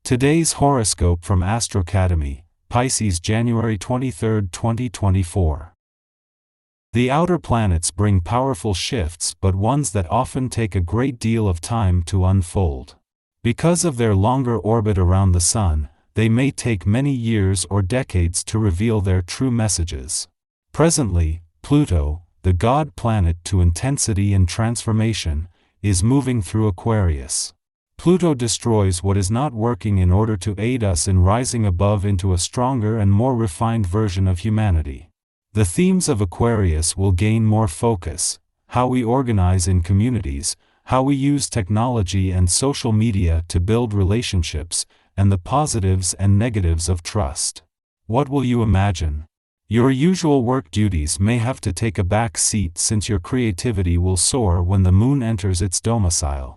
Today's horoscope from Astrocademy, Pisces January 23, 2024. The outer planets bring powerful shifts, but ones that often take a great deal of time to unfold. Because of their longer orbit around the Sun, they may take many years or decades to reveal their true messages. Presently, Pluto, the god planet to intensity and transformation, is moving through Aquarius. Pluto destroys what is not working in order to aid us in rising above into a stronger and more refined version of humanity. The themes of Aquarius will gain more focus: how we organize in communities, how we use technology and social media to build relationships, and the positives and negatives of trust. What will you imagine? Your usual work duties may have to take a back seat, since your creativity will soar when the moon enters its domicile.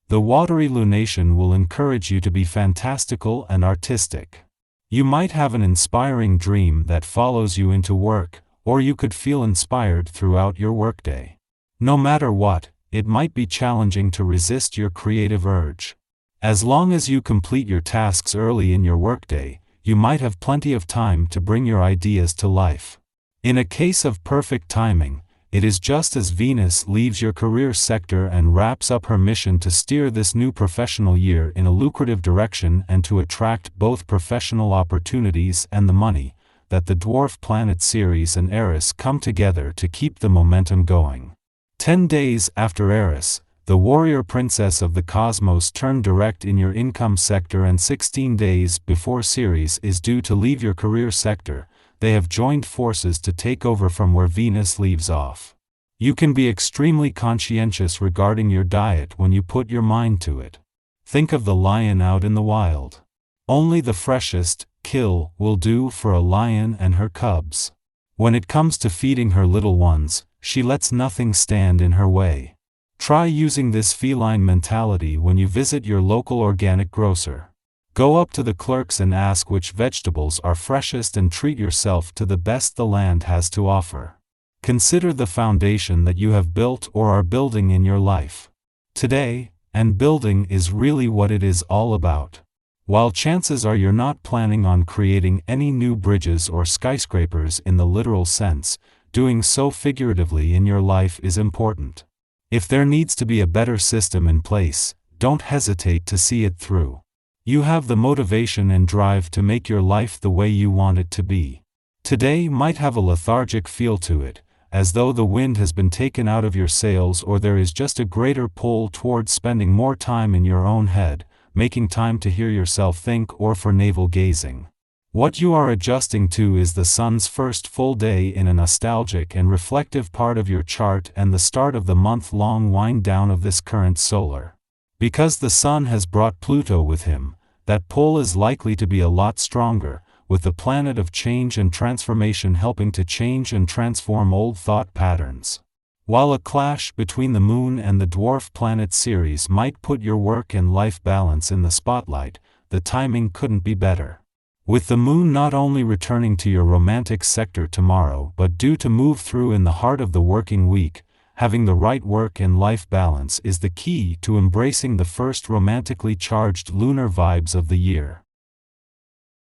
The watery lunation will encourage you to be fantastical and artistic. You might have an inspiring dream that follows you into work, or you could feel inspired throughout your workday. No matter what, it might be challenging to resist your creative urge. As long as you complete your tasks early in your workday, you might have plenty of time to bring your ideas to life. In a case of perfect timing, it is just as Venus leaves your career sector and wraps up her mission to steer this new professional year in a lucrative direction and to attract both professional opportunities and the money, that the dwarf planet Ceres and Eris come together to keep the momentum going. 10 days after Eris, the warrior princess of the cosmos turned direct in your income sector, and 16 days before Ceres is due to leave your career sector, they have joined forces to take over from where Venus leaves off. You can be extremely conscientious regarding your diet when you put your mind to it. Think of the lion out in the wild. Only the freshest kill will do for a lion and her cubs. When it comes to feeding her little ones, she lets nothing stand in her way. Try using this feline mentality when you visit your local organic grocer. Go up to the clerks and ask which vegetables are freshest and treat yourself to the best the land has to offer. Consider the foundation that you have built or are building in your life today, and building is really what it is all about. While chances are you're not planning on creating any new bridges or skyscrapers in the literal sense, doing so figuratively in your life is important. If there needs to be a better system in place, don't hesitate to see it through. You have the motivation and drive to make your life the way you want it to be. Today might have a lethargic feel to it, as though the wind has been taken out of your sails, or there is just a greater pull towards spending more time in your own head, making time to hear yourself think, or for navel gazing. What you are adjusting to is the sun's first full day in a nostalgic and reflective part of your chart, and the start of the month-long wind down of this current solar. Because the sun has brought Pluto with him, that pull is likely to be a lot stronger, with the planet of change and transformation helping to change and transform old thought patterns. While a clash between the moon and the dwarf planet Ceres might put your work and life balance in the spotlight, the timing couldn't be better. With the moon not only returning to your romantic sector tomorrow but due to move through in the heart of the working week, having the right work and life balance is the key to embracing the first romantically charged lunar vibes of the year.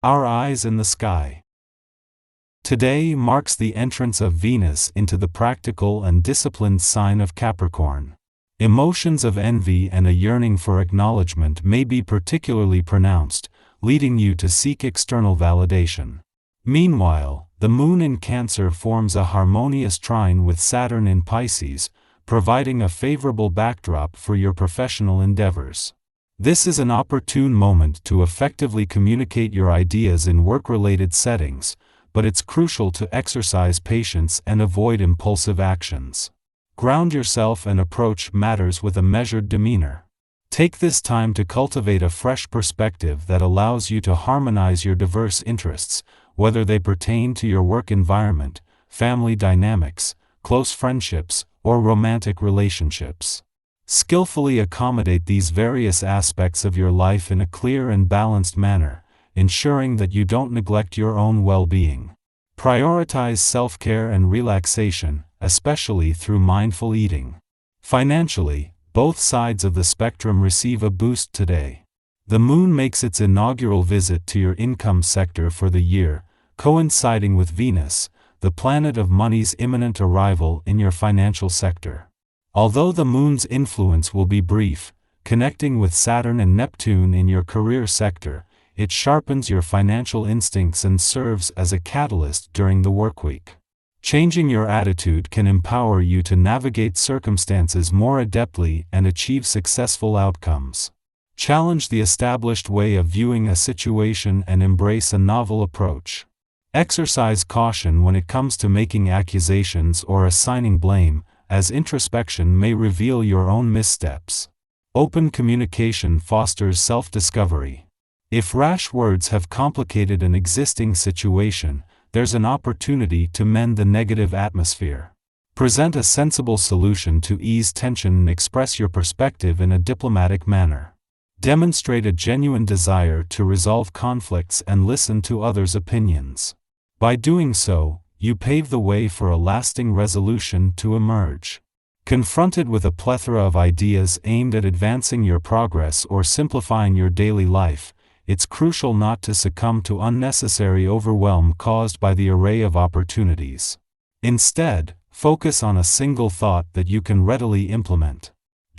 Our eyes in the sky. Today marks the entrance of Venus into the practical and disciplined sign of Capricorn. Emotions of envy and a yearning for acknowledgement may be particularly pronounced, leading you to seek external validation. Meanwhile, the moon in Cancer forms a harmonious trine with Saturn in Pisces, providing a favorable backdrop for your professional endeavors. This is an opportune moment to effectively communicate your ideas in work-related settings, but it's crucial to exercise patience and avoid impulsive actions. Ground yourself and approach matters with a measured demeanor. Take this time to cultivate a fresh perspective that allows you to harmonize your diverse interests, whether they pertain to your work environment, family dynamics, close friendships, or romantic relationships. Skillfully accommodate these various aspects of your life in a clear and balanced manner, ensuring that you don't neglect your own well-being. Prioritize self-care and relaxation, especially through mindful eating. Financially, both sides of the spectrum receive a boost today. The moon makes its inaugural visit to your income sector for the year, coinciding with Venus, the planet of money's imminent arrival in your financial sector. Although the moon's influence will be brief, connecting with Saturn and Neptune in your career sector, it sharpens your financial instincts and serves as a catalyst during the workweek. Changing your attitude can empower you to navigate circumstances more adeptly and achieve successful outcomes. Challenge the established way of viewing a situation and embrace a novel approach. Exercise caution when it comes to making accusations or assigning blame, as introspection may reveal your own missteps. Open communication fosters self-discovery. If rash words have complicated an existing situation, there's an opportunity to mend the negative atmosphere. Present a sensible solution to ease tension and express your perspective in a diplomatic manner. Demonstrate a genuine desire to resolve conflicts and listen to others' opinions. By doing so, you pave the way for a lasting resolution to emerge. Confronted with a plethora of ideas aimed at advancing your progress or simplifying your daily life, it's crucial not to succumb to unnecessary overwhelm caused by the array of opportunities. Instead, focus on a single thought that you can readily implement.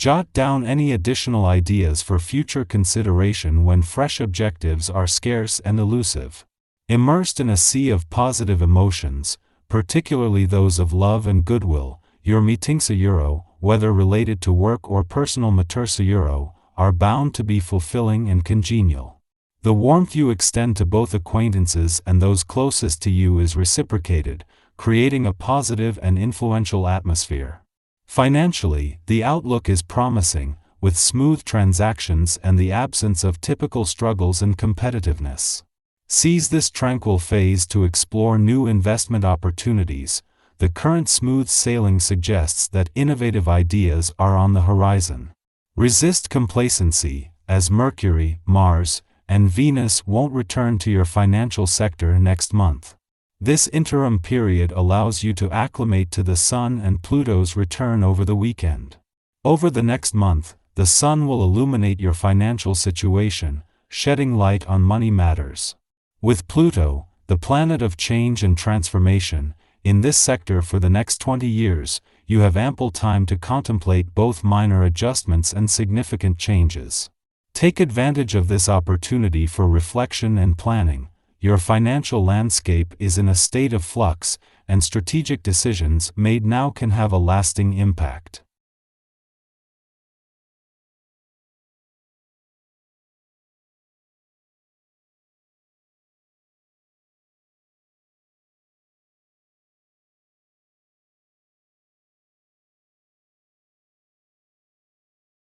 Jot down any additional ideas for future consideration when fresh objectives are scarce and elusive. Immersed in a sea of positive emotions, particularly those of love and goodwill, your meetings whether related to work or personal matters are bound to be fulfilling and congenial. The warmth you extend to both acquaintances and those closest to you is reciprocated, creating a positive and influential atmosphere. Financially, the outlook is promising, with smooth transactions and the absence of typical struggles and competitiveness. Seize this tranquil phase to explore new investment opportunities. The current smooth sailing suggests that innovative ideas are on the horizon. Resist complacency, as Mercury, Mars, and Venus won't return to your financial sector next month. This interim period allows you to acclimate to the Sun and Pluto's return over the weekend. Over the next month, the Sun will illuminate your financial situation, shedding light on money matters. With Pluto, the planet of change and transformation, in this sector for the next 20 years, you have ample time to contemplate both minor adjustments and significant changes. Take advantage of this opportunity for reflection and planning. Your financial landscape is in a state of flux, and strategic decisions made now can have a lasting impact.